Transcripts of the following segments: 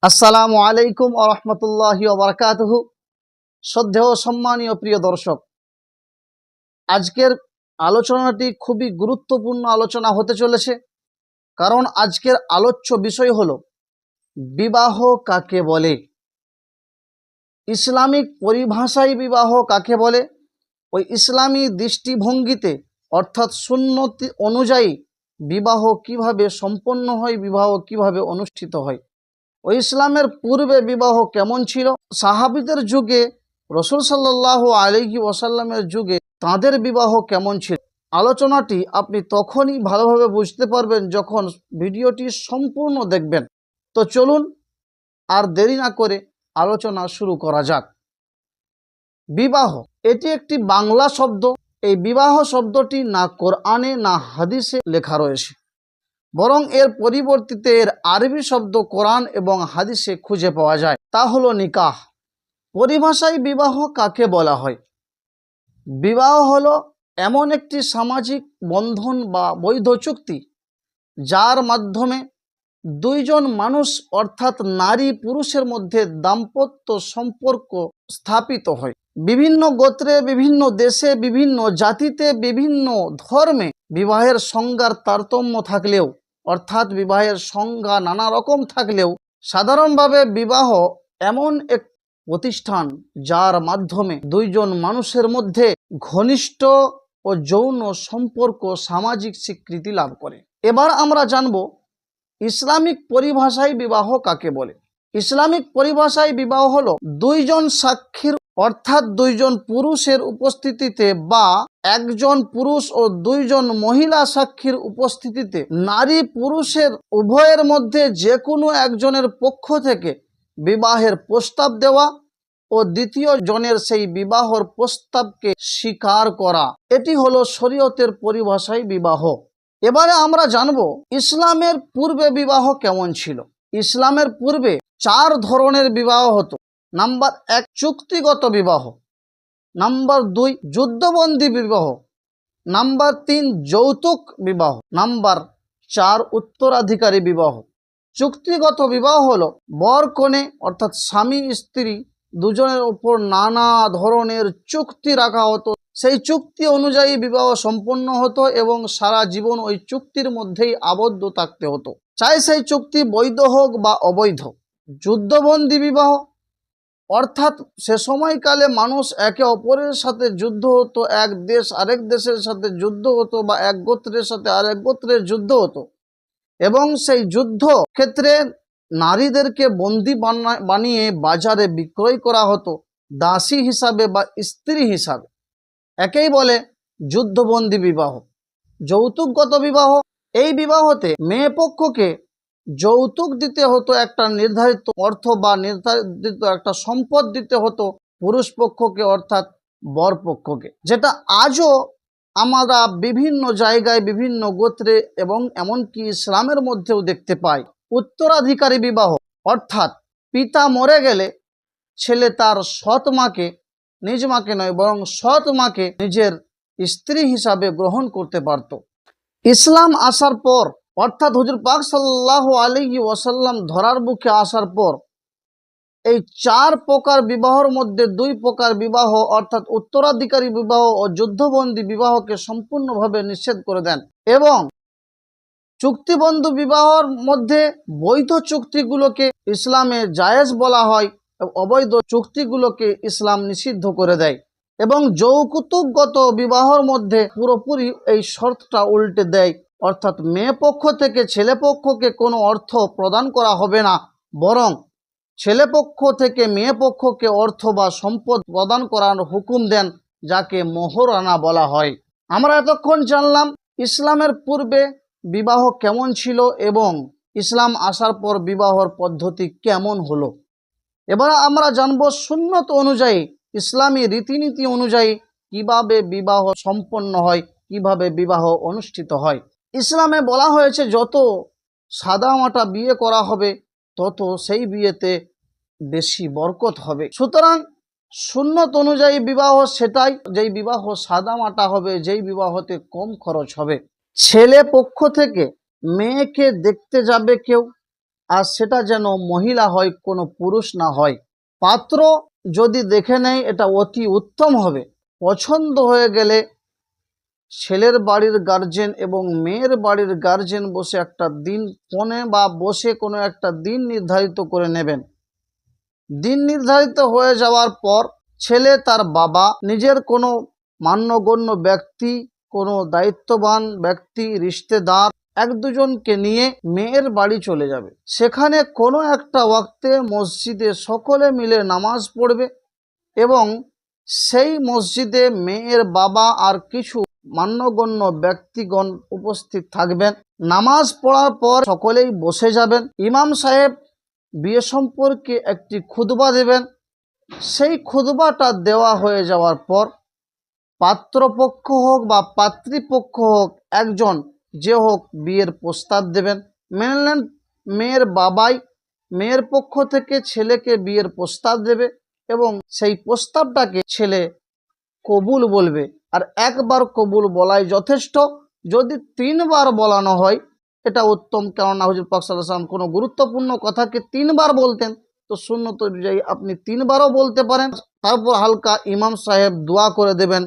আসসালামু আলাইকুম ওয়া রাহমাতুল্লাহি ওয়া বারাকাতুহু। শ্রদ্ধেয় সম্মানীয় প্রিয় দর্শক, আজকের আলোচনাটি খুবই গুরুত্বপূর্ণ আলোচনা হতে চলেছে। কারণ আজকের আলোচ্য বিষয় হলো বিবাহ কাকে বলে, ইসলামিক পরিভাষায় বিবাহ কাকে বলে, ওই ইসলামী দৃষ্টিভঙ্গিতে অর্থাৎ সুন্নত অনুযায়ী বিবাহ কিভাবে সম্পন্ন হয়, বিবাহ কিভাবে অনুষ্ঠিত হয়, ও ইসলামের পূর্বে বিবাহ কেমন ছিল, সাহাবীদের যুগে, রসুল সাল্লাল্লাহু আলাইহি ওয়াসাল্লামের যুগে তাদের বিবাহ কেমন ছিল। আলোচনাটি আপনি তখনই ভালোভাবে বুঝতে পারবেন যখন ভিডিওটি সম্পূর্ণ দেখবেন। তো চলুন আর দেরি না করে আলোচনা শুরু করা যাক। বিবাহ এটি একটি বাংলা শব্দ। এই বিবাহ শব্দটি না কোরআনে না হাদিসে লেখা রয়েছে, বরং এর পরিবর্তিতে এর আরবি শব্দ কোরআন এবং হাদিসে খুঁজে পাওয়া যায়, তা হলো নিকাহ। পরিভাষায় বিবাহ কাকে বলা হয়? বিবাহ হলো এমন একটি সামাজিক বন্ধন বা বৈধ চুক্তি যার মাধ্যমে দুইজন মানুষ অর্থাৎ নারী পুরুষের মধ্যে দাম্পত্য সম্পর্ক স্থাপিত হয়। বিভিন্ন গোত্রে, বিভিন্ন দেশে, বিভিন্ন জাতিতে, বিভিন্ন ধর্মে বিবাহের সংজ্ঞার তারতম্য থাকলেও, অর্থাৎ বিবাহের সংজ্ঞা নানা রকম থাকলেও, সাধারণভাবে বিবাহ এমন এক প্রতিষ্ঠান যার মাধ্যমে দুইজন মানুষের মধ্যে ঘনিষ্ঠ ও যৌন সম্পর্ক সামাজিক স্বীকৃতি লাভ করে। এবার আমরা জানব ইসলামিক পরিভাষায় বিবাহ কাকে বলে। ইসলামিক পরিভাষায় বিবাহ হলো দুইজন সাক্ষীর অর্থাৎ দুইজন পুরুষের উপস্থিতিতে বা একজন পুরুষ ও দুইজন মহিলা সাক্ষীর উপস্থিতিতে নারী পুরুষের উভয়ের মধ্যে যে কোনো একজনের পক্ষ থেকে বিবাহের প্রস্তাব দেওয়া ও দ্বিতীয় জনের সেই বিবাহর প্রস্তাবকে স্বীকার করা। এটি হলো শরীয়তের পরিভাষায় বিবাহ। এবারে আমরা জানব ইসলামের পূর্বে বিবাহ কেমন ছিল। ইসলামের পূর্বে 4 ধরনের বিবাহ হতো। নাম্বার 1 চুক্তিগত বিবাহ, নাম্বার 2 যুদ্ধবন্দী বিবাহ, নাম্বার 3 যৌতুক বিবাহ, নাম্বার 4 উত্তরাধিকারী বিবাহ। চুক্তিগত বিবাহ হলো বর কনে অর্থাৎ স্বামী স্ত্রী দুজনের উপর নানা ধরনের চুক্তি রাখা হতো। সেই চুক্তি অনুযায়ী বিবাহ সম্পন্ন হতো এবং সারা জীবন ওই চুক্তির মধ্যেই আবদ্ধ থাকতে হতো, চাই সেই চুক্তি বৈধ হোক বা অবৈধ। যুদ্ধবন্দী বিবাহ অর্থাৎ সে সময়কালে মানুষ একে অপরের সাথে যুদ্ধ হতো, এক দেশ আরেক দেশের সাথে যুদ্ধ হতো বা এক গোত্রের সাথে আরেক গোত্রের যুদ্ধ হতো, এবং সেই যুদ্ধ ক্ষেত্রে নারীদেরকে বন্দী বানিয়ে বাজারে বিক্রয় করা হতো দাসী হিসাবে বা স্ত্রী হিসাবে। একেই বলে যুদ্ধবন্দী বিবাহ। যৌতুকগত বিবাহ, এই বিবাহতে মেয়ে পক্ষকে যৌতুক দিতে হতো, একটা নির্ধারিত অর্থ বা নির্ধারিত একটা সম্পদ দিতে হতো পুরুষ পক্ষকে অর্থাৎ বর পক্ষকে, যেটা আজও আমরা বিভিন্ন জায়গায় বিভিন্ন গোত্রে এবং এমনকি ইসলামের মধ্যেও দেখতে পাই। উত্তরাধিকারী বিবাহ অর্থাৎ পিতা মরে গেলে ছেলে তার সৎ মাকে, নিজ মাকে নয় বরং সৎ মাকে নিজের স্ত্রী হিসাবে গ্রহণ করতে পারত। ইসলাম আসার পর অর্থাৎ হুজুর পাক সাল্লাল্লাহু আলাইহি ওয়াসাল্লাম ধরার বুকে আসার পর এই 4 প্রকার বিবাহর মধ্যে 2 প্রকার বিবাহ অর্থাৎ উত্তরাধিকারী বিবাহ ও যুদ্ধবন্দী বিবাহকে সম্পূর্ণভাবে নিষেধ করে দেন, এবং চুক্তিবন্ধ বিবাহর মধ্যে বৈধ চুক্তিগুলোকে ইসলামে জায়েজ বলা হয়, অবৈধ চুক্তিগুলোকে ইসলাম নিষিদ্ধ করে দেয়। এবং যৌতুকগত বিবাহর মধ্যে পুরোপুরি এই শর্তটা উল্টে দেয়, অর্থাৎ মেয়ে পক্ষ থেকে ছেলে পক্ষকে কোনো অর্থ প্রদান করা হবে না, বরং ছেলে পক্ষ থেকে মেয়ে পক্ষকে অর্থ বা সম্পদ প্রদান করার হুকুম দেন, যাকে মোহরানা বলা হয়। আমরা এতক্ষণ জানলাম ইসলামের পূর্বে বিবাহ কেমন ছিল এবং ইসলাম আসার পর বিবাহর পদ্ধতি কেমন হলো। এবার আমরা জানব সুন্নত অনুযায়ী, ইসলামী রীতিনীতি অনুযায়ী কিভাবে বিবাহ সম্পন্ন হয়, কিভাবে বিবাহ অনুষ্ঠিত হয়। ইসলামে বলা হয়েছে যত সাদামাটা বিয়ে করা হবে তত সেই বিয়েতে বেশি বরকত হবে। সুতরাং সুন্নত অনুযায়ী বিবাহ সেটাই, যেই বিবাহ সাদামাটা হবে, যেই বিবাহতে কম খরচ হবে। ছেলে পক্ষ থেকে মেয়েকে দেখতে যাবে কেউ, আর সেটা যেন মহিলা হয়, কোনো পুরুষ না হয়। পাত্র যদি দেখে নেয় এটা অতি উত্তম হবে। পছন্দ হয়ে গেলে ছেলের বাড়ির গার্জেন এবং মেয়ের বাড়ির গার্জেন বসে একটা দিন ফোনে বা বসে কোনো একটা দিন নির্ধারিত করে নেবেন। দিন নির্ধারিত হয়ে যাওয়ার পর ছেলে তার বাবা নিজের কোনো মান্যগণ্য ব্যক্তি, কোনো দায়িত্ববান ব্যক্তি, রিশতেদার এক দুজনকে নিয়ে মেয়ের বাড়ি চলে যাবে। সেখানে কোনো একটা ওয়াক্তে মসজিদে সকলে মিলে নামাজ পড়বে এবং সেই মসজিদে মেয়ের বাবা আর কিছু মান্যগণ্য ব্যক্তিগণ উপস্থিত থাকবেন। নামাজ পড়ার পর সকলেই বসে যাবেন। ইমাম সাহেব বিয়ে সম্পর্কে একটি খুতবা দেবেন। সেই খুতবাটা দেওয়া হয়ে যাওয়ার পর পাত্রপক্ষ হোক বা পাত্রীপক্ষ হোক, একজন যে হোক বিয়ের প্রস্তাব দেবেন। মেনলেন মেয়ের বাবাই মেয়ের পক্ষ থেকে ছেলেকে বিয়ের প্রস্তাব দেবে এবং সেই প্রস্তাবটাকে ছেলে কবুল বলবে। আর একবার কবুল বলাই যথেষ্ট। যদি 3 বার বলানো হয় এটা উত্তম, কেননা হুজুর পাক সাল্লাল্লাহু আলাইহি ওয়াসাল্লাম কোনো গুরুত্বপূর্ণ কথাকে 3 বার বলতেন, তো সুন্নত অনুযায়ী আপনি 3 বারও বলতে পারেন। তারপর হালকা ইমাম সাহেব দোয়া করে দেবেন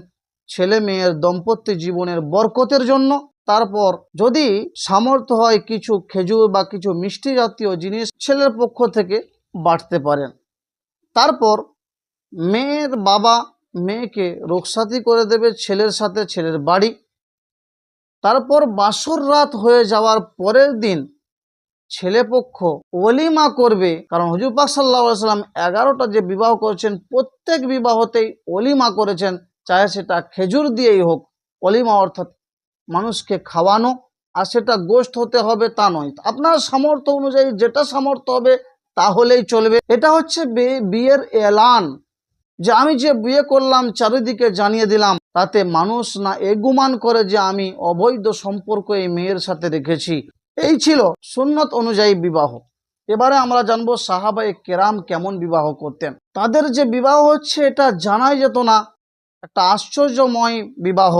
ছেলে মেয়ের দাম্পত্য জীবনের বরকতের জন্য। তারপর যদি সামর্থ্য হয় কিছু খেজুর বা কিছু মিষ্টি জাতীয় জিনিস ছেলের পক্ষ থেকে বাড়তে পারেন। তারপর মেয়ের বাবা মেয়েকে রোকসাতি করে দেবে ছেলের সাথে ছেলের বাড়ি। তারপর বাসর রাত হয়ে যাওয়ার পরের দিন ছেলেপক্ষ ওলিমা করবে, কারণ হুজুর পাক সাল্লাল্লাহু আলাইহি ওয়াসাল্লাম 11টা যে বিবাহ করেছেন প্রত্যেক বিবাহতেই ওলিমা করেছেন, চাহে সেটা খেজুর দিয়েই হোক। ওলিমা অর্থাৎ মানুষকে খাওয়ানো, আর সেটা গোশত হতে হবে তা নয়। আপনার সামর্থ্য অনুযায়ী যেটা সামর্থ্য হবে তাহলেই চলবে। এটা হচ্ছে বিয়ের এলান, যে আমি যে বিয়ে করলাম চারিদিকে জানিয়ে দিলাম, তাতে মানুষ না এগুমান করে যে আমি অবৈধ সম্পর্ক এই মেয়ের সাথে রেখেছি। এই ছিল সুন্নত অনুযায়ী বিবাহ। এবারে আমরা জানবো সাহাবায়ে কেরাম কেমন বিবাহ করতেন। তাদের যে বিবাহ হচ্ছে এটা জানাই যেত না, একটা আশ্চর্যময় বিবাহ।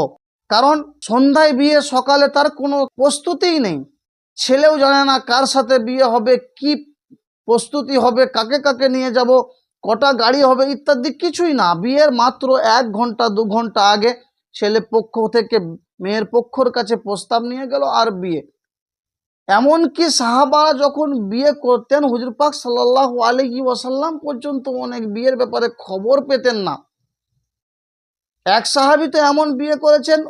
কারণ সন্ধ্যায় বিয়ে, সকালে তার কোনো প্রস্তুতিই নেই। ছেলেও জানে না কার সাথে বিয়ে হবে, কি প্রস্তুতি হবে, কাকে কাকে নিয়ে যাব, কটা গাড়ি হবে ইত্যাদি কিছুই না। বিয়ের মাত্র 1 ঘন্টা 2 ঘন্টা আগে ছেলে পক্ষ থেকে মেয়ের পক্ষর কাছে প্রস্তাব নিয়ে গেল আর বিয়ে। এমনকি সাহাবারা যখন বিয়ে করতেন হুজুর পাক সাল্লাল্লাহু আলাইহি ওয়াসাল্লাম পর্যন্ত অনেক বিয়ের ব্যাপারে খবর পেতেন না। এক সাহাবী তো এমন বিয়ে করেছেন,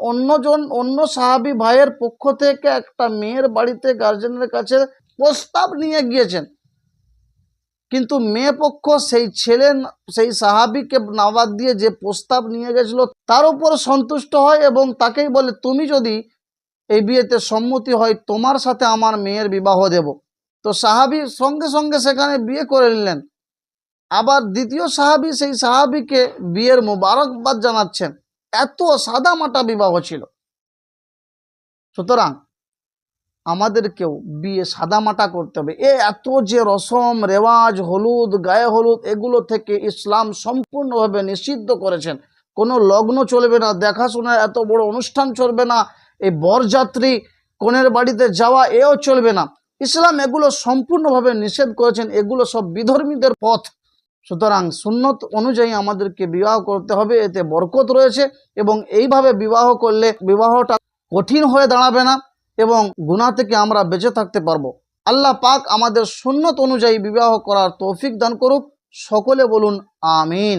অন্য সাহাবী ভাইয়ের পক্ষ থেকে একটা মেয়ের বাড়িতে গার্জেনের কাছে প্রস্তাব নিয়ে গিয়েছেন, কিন্তু মেয়ে পক্ষ সেই সাহাবীকে নাবাদ দিয়ে যে প্রস্তাব নিয়ে গেছিল তার উপর সন্তুষ্ট হয় এবং তাকেই বলে তুমি যদি এই বিয়েতে সম্মতি হয় তোমার সাথে আমার মেয়ের বিবাহ দেব। তো সাহাবী সঙ্গে সঙ্গে সেখানে বিয়ে করে নিলেন। আবার দ্বিতীয় সাহাবী সেই সাহাবীকে বিয়ের মোবারকবাদ জানাচ্ছেন। এত সাদামাটা বিবাহ ছিল। সুতরাং আমাদেরকেও বিয়ে সাদামাটা করতে হবে। এত যে রসম রেওয়াজ, হলুদ, গায়ে হলুদ, এগুলো থেকে ইসলাম সম্পূর্ণভাবে নিষিদ্ধ করেছেন। কোনো লগ্ন চলবে না, দেখাশোনা এত বড় অনুষ্ঠান চলবে না, এই বরযাত্রী কনের বাড়িতে যাওয়া এও চলবে না। ইসলাম এগুলো সম্পূর্ণভাবে নিষেধ করেছেন। এগুলো সব বিধর্মীদের পথ। সুতরাং সুন্নত অনুযায়ী আমাদেরকে বিবাহ করতে হবে, এতে বরকত রয়েছে এবং এইভাবে বিবাহ করলে বিবাহটা কঠিন হয়ে দাঁড়াবে না এবং গুনাহ থেকে আমরা বেঁচে থাকতে পারবো। আল্লাহ পাক আমাদের সুন্নত অনুযায়ী বিবাহ করার তৌফিক দান করুক। সকলে বলুন আমিন।